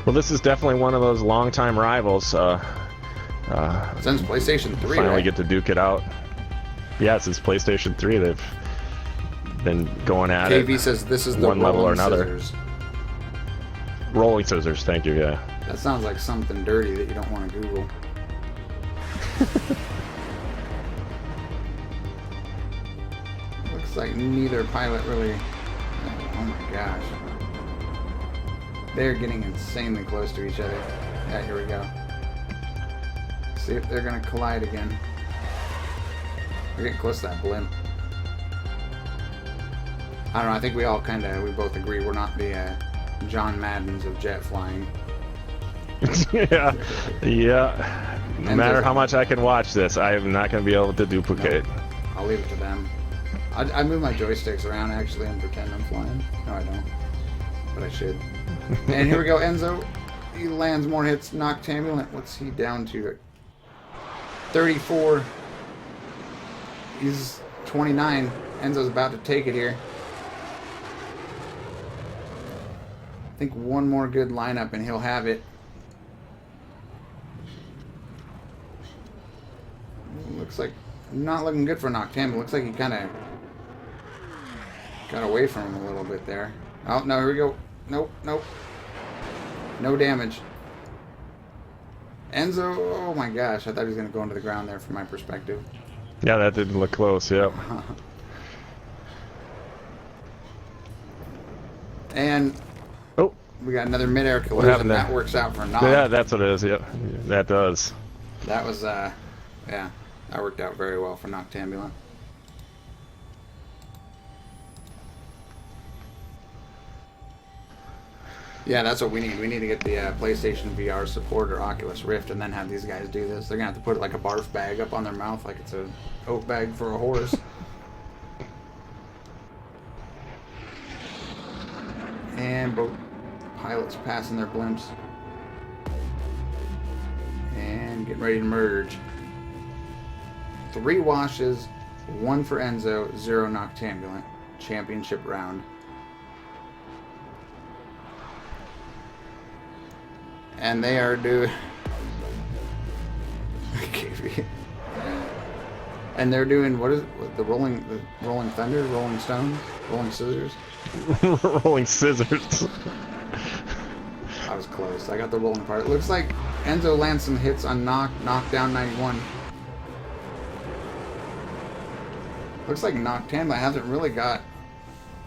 Well, this is definitely one of those longtime rivals. Since PlayStation 3, finally get to duke it out. Yeah, since PlayStation 3, they've been going at it. KV says this is the one level or another. Scissors. Rolling scissors, thank you, yeah. That sounds like something dirty that you don't want to Google. Looks like neither pilot really... Oh my gosh. They're getting insanely close to each other. Yeah, here we go. See if they're going to collide again. We're getting close to that blimp. I don't know, I think we both agree we're not the John Maddens of jet flying. Yeah, yeah. No matter how much I can watch this, I am not going to be able to duplicate. Nope. I'll leave it to them. I move my joysticks around actually and pretend I'm flying. No, I don't. But I should. And here we go, Enzo. He lands more hits. Noctambulant. What's he down to? 34. He's 29. Enzo's about to take it here. I think one more good lineup and he'll have it. Looks like not looking good for Noctambulant. Looks like he kind of got away from him a little bit there. Oh, no, here we go. Nope, nope. No damage. Enzo, oh my gosh, I thought he was going to go into the ground there from my perspective. Yeah, that didn't look close, yep. And oh, we got another mid-air collision. That works out for Nog. Yeah, that's what it is, yep. That does. That was, yeah, that worked out very well for Noctambulant. Yeah, that's what we need. We need to get the PlayStation VR support or Oculus Rift and then have these guys do this. They're going to have to put like a barf bag up on their mouth like it's a oat bag for a horse. And both pilots passing their blimps. And getting ready to merge. 3 washes, 1 for Enzo, 0 Noctambulant. Championship round. And they are doing... And they're doing, what is it? The Rolling Thunder? Rolling Stones? Rolling Scissors? Rolling Scissors. I was close. I got the rolling part. It looks like Enzo lands some hits on Knockdown 91. Looks like Noctambulant hasn't really got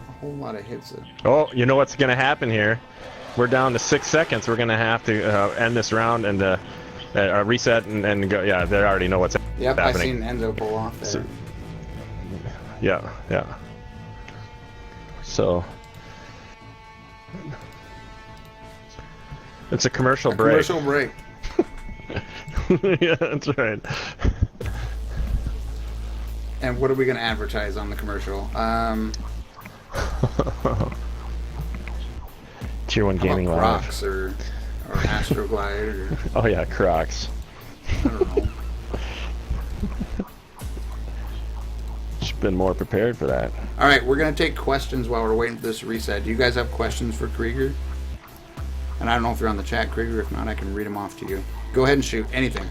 a whole lot of hits. Oh, you know what's going to happen here? We're down to 6 seconds. We're going to have to end this round and reset and go. Yeah, they already know what's happening. Yep, I seen Enzo pull off there. So, yeah. So it's a commercial break. Commercial break. Yeah, that's right. And what are we going to advertise on the commercial? Tier 1 Gaming Live. Crocs or Astroglide or... Oh yeah, Crocs. I don't know. Should have been more prepared for that. Alright, we're going to take questions while we're waiting for this reset. Do you guys have questions for Krieger? And I don't know if you're on the chat, Krieger. If not, I can read them off to you. Go ahead and shoot. Anything.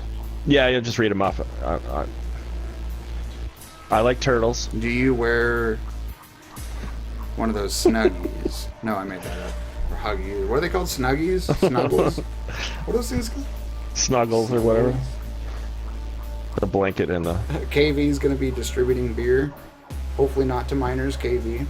Yeah, just read them off. I like turtles. Do you wear one of those Snuggies? No, I made that up. Or Huggies. What are they called? Snuggies? Snuggles? What are those things called? Snuggles or whatever. The blanket and the... KV is going to be distributing beer. Hopefully not to minors, KV.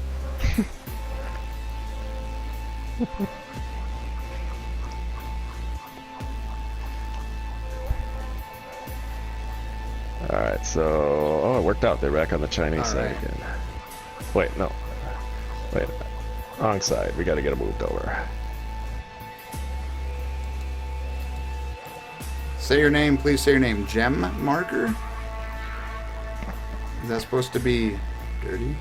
Alright, so... Oh, it worked out. They're back on the Chinese side again. Wait, no. Wait. Wrong side. We gotta get it moved over. Say your name, please say your name. Gem Marker? Is that supposed to be dirty?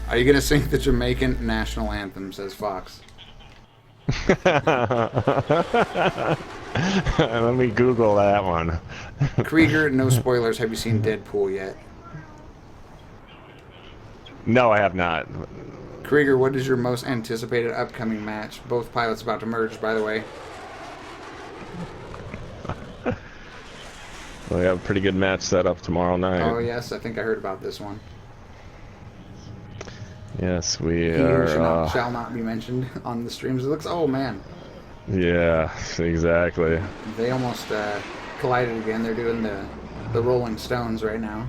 Are you gonna sing the Jamaican national anthem, says Fox. Let me Google that one. Krieger, no spoilers. Have you seen Deadpool yet? No, I have not. Krieger, what is your most anticipated upcoming match? Both pilots about to merge, by the way. We have a pretty good match set up tomorrow night. Oh, yes. I think I heard about this one. Yes, we He are... shall not be mentioned on the streams. It looks... Oh, man. Yeah, exactly. They almost collided again. They're doing the Rolling Stones right now.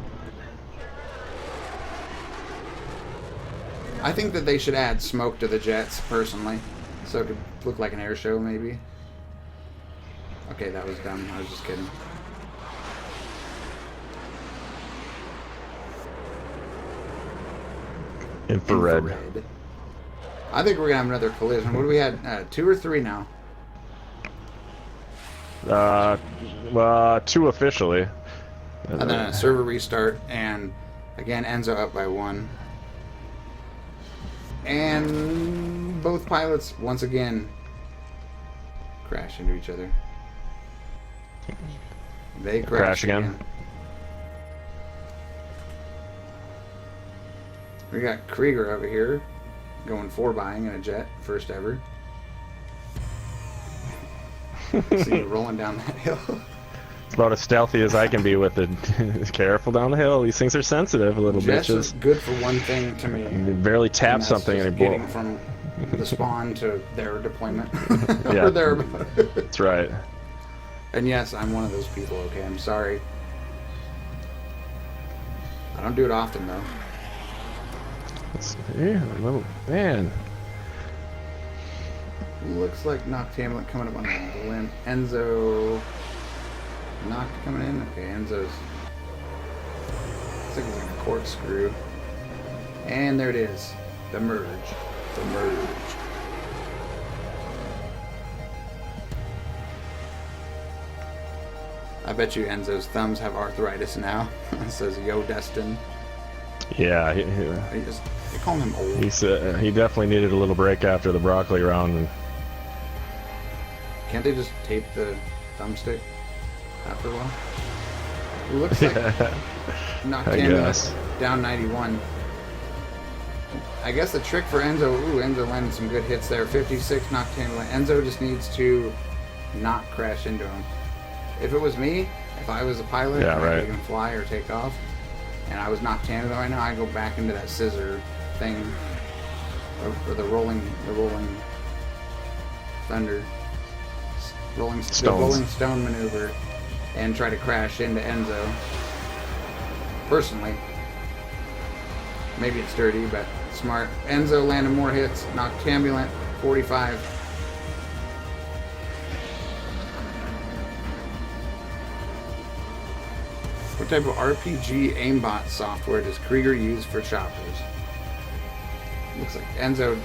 I think that they should add smoke to the jets, personally. So it could look like an air show, maybe. Okay, that was dumb. I was just kidding. Infrared. I think we're gonna have another collision. What do we had? 2 or 3 now? Well, 2 officially. And then a server restart, and again Enzo up by 1. And both pilots once again crash into each other. They crash again. We got Krieger over here going 4-buying in a jet, first ever. See you rolling down that hill. It's about as stealthy as I can be with it. Careful down the hill. These things are sensitive, little Jets bitches. are good for one thing to me. You barely tap something and it blows. Getting from the spawn to their deployment. Yeah, or their... that's right. And yes, I'm one of those people. Okay, I'm sorry. I don't do it often though. Yeah, little man. Looks like Noctambulant coming up on the limb. Enzo. Noct coming in? Okay, Enzo's. Looks like he's in a corkscrew. And there it is. The merge. The merge. I bet you Enzo's thumbs have arthritis now. It says, Yo, Destin. Yeah, They call him old. he definitely needed a little break after the broccoli round. And can't they just tape the thumbstick after a while? It looks like Noctambulant down 91. I guess the trick for Enzo, Enzo landed some good hits there. 56 Noctambulant. Enzo just needs to not crash into him. If it was me, if I was a pilot, yeah, right. I could even fly or take off, and I was Noctambulant right now, I'd go back into that scissor thing, or the rolling thunder, the rolling stone maneuver, and try to crash into Enzo. Personally, maybe it's dirty, but smart. Enzo landed more hits. Noctambulant 45. What type of RPG aimbot software does Krieger use for choppers? Looks like Enzo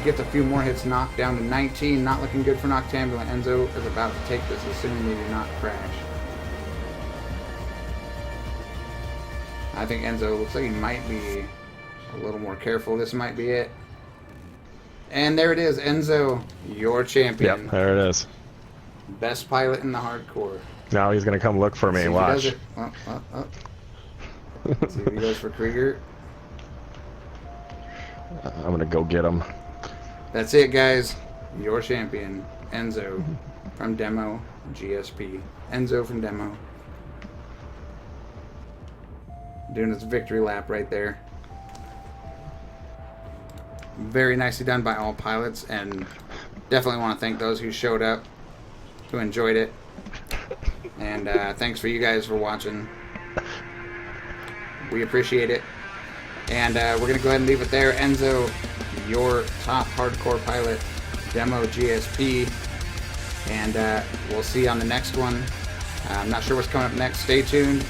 gets a few more hits, knocked down to 19. Not looking good for Noctambulant. Enzo is about to take this, assuming they do not crash. I think Enzo looks like he might be a little more careful. This might be it. And there it is, Enzo, your champion. Yep, there it is. Best pilot in the hardcore. Now he's gonna come look for me. Watch. Let's see if he goes for Krieger. I'm gonna go get him. That's it, guys. Your champion, Enzo from Demo GSP. Enzo from Demo. Doing his victory lap right there. Very nicely done by all pilots, and definitely want to thank those who showed up, who enjoyed it. And thanks for you guys for watching. We appreciate it. And we're going to go ahead and leave it there. Enzo, your top hardcore pilot, Demo GSP. And we'll see you on the next one. I'm not sure what's coming up next. Stay tuned.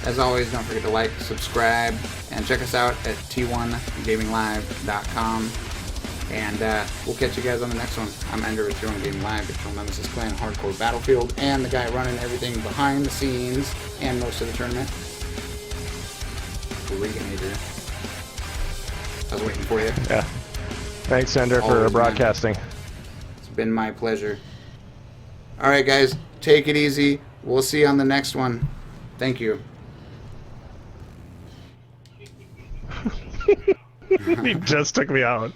As always, don't forget to like, subscribe, and check us out at t1gaminglive.com. And we'll catch you guys on the next one. I'm Ender with T1 Gaming Live, Virtual Nemesis Clan Hardcore Battlefield, and the guy running everything behind the scenes and most of the tournament. Regan-ator. I was waiting for you. Yeah. Thanks, Ender, for broadcasting. It's been my pleasure. Alright, guys. Take it easy. We'll see you on the next one. Thank you. He just took me out.